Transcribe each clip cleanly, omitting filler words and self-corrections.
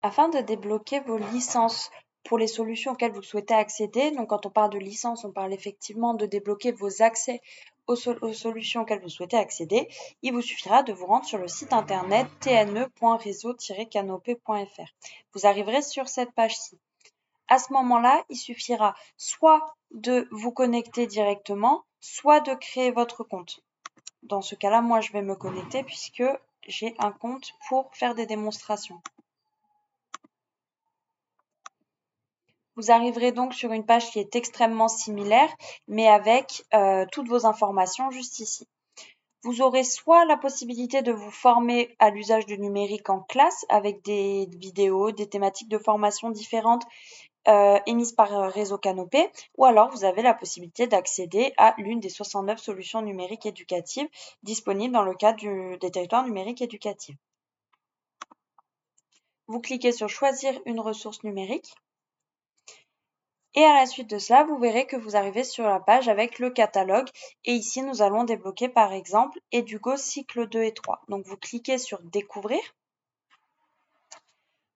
Afin de débloquer vos licences pour les solutions auxquelles vous souhaitez accéder, donc quand on parle de licence, on parle effectivement de débloquer vos accès aux solutions auxquelles vous souhaitez accéder, il vous suffira de vous rendre sur le site internet tne.réseau-canopé.fr. Vous arriverez sur cette page-ci. À ce moment-là, il suffira soit de vous connecter directement, soit de créer votre compte. Dans ce cas-là, moi, je vais me connecter puisque j'ai un compte pour faire des démonstrations. Vous arriverez donc sur une page qui est extrêmement similaire, mais avec toutes vos informations juste ici. Vous aurez soit la possibilité de vous former à l'usage du numérique en classe avec des vidéos, des thématiques de formation différentes émises par Réseau Canopé, ou alors vous avez la possibilité d'accéder à l'une des 69 solutions numériques éducatives disponibles dans le cadre des territoires numériques éducatifs. Vous cliquez sur choisir une ressource numérique. Et à la suite de cela, vous verrez que vous arrivez sur la page avec le catalogue. Et ici, nous allons débloquer par exemple Edugo cycle 2 et 3. Donc vous cliquez sur découvrir.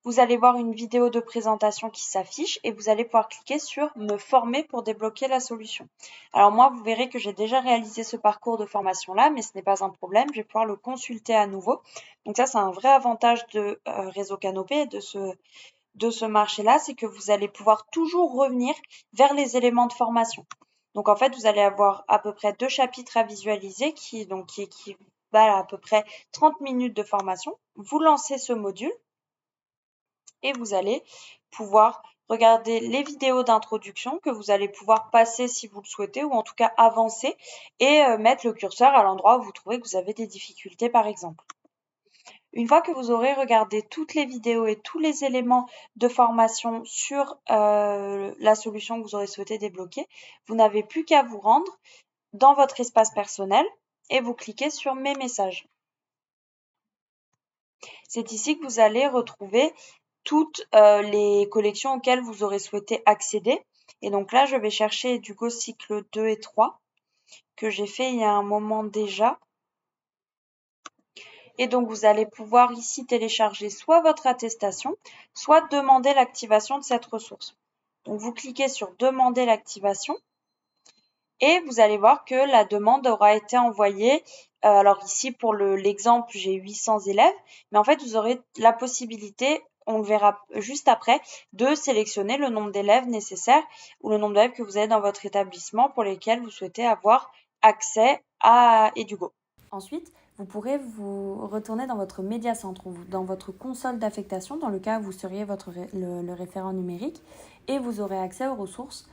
Vous allez voir une vidéo de présentation qui s'affiche et vous allez pouvoir cliquer sur me former pour débloquer la solution. Alors moi, vous verrez que j'ai déjà réalisé ce parcours de formation là, mais ce n'est pas un problème. Je vais pouvoir le consulter à nouveau. Donc ça, c'est un vrai avantage de Réseau Canopé et de ce marché-là, c'est que vous allez pouvoir toujours revenir vers les éléments de formation. Donc en fait, vous allez avoir à peu près 2 chapitres à visualiser qui équivalent à peu près 30 minutes de formation. Vous lancez ce module et vous allez pouvoir regarder les vidéos d'introduction que vous allez pouvoir passer si vous le souhaitez ou en tout cas avancer et mettre le curseur à l'endroit où vous trouvez que vous avez des difficultés par exemple. Une fois que vous aurez regardé toutes les vidéos et tous les éléments de formation sur la solution que vous aurez souhaité débloquer, vous n'avez plus qu'à vous rendre dans votre espace personnel et vous cliquez sur Mes messages. C'est ici que vous allez retrouver toutes les collections auxquelles vous aurez souhaité accéder. Et donc là, je vais chercher Edugo cycle 2 et 3 que j'ai fait il y a un moment déjà. Et donc, vous allez pouvoir ici télécharger soit votre attestation, soit demander l'activation de cette ressource. Donc, vous cliquez sur Demander l'activation et vous allez voir que la demande aura été envoyée. Alors ici, pour l'exemple, j'ai 800 élèves, mais en fait, vous aurez la possibilité, on le verra juste après, de sélectionner le nombre d'élèves nécessaires ou le nombre d'élèves que vous avez dans votre établissement pour lesquels vous souhaitez avoir accès à Edugo. Ensuite, vous pourrez vous retourner dans votre médiacentre ou dans votre console d'affectation, dans le cas où vous seriez le référent numérique, et vous aurez accès aux ressources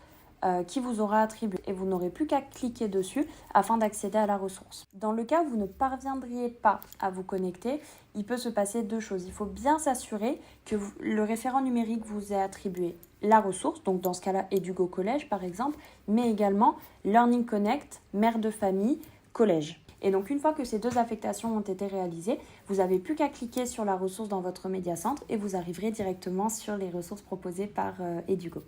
qui vous aura attribué. Et vous n'aurez plus qu'à cliquer dessus afin d'accéder à la ressource. Dans le cas où vous ne parviendriez pas à vous connecter, il peut se passer 2 choses. Il faut bien s'assurer que le référent numérique vous ait attribué la ressource, donc dans ce cas-là, Edugo Collège par exemple, mais également Learning Connect, mère de famille, collège. Et donc, une fois que ces 2 affectations ont été réalisées, vous n'avez plus qu'à cliquer sur la ressource dans votre médiacentre et vous arriverez directement sur les ressources proposées par Edugo.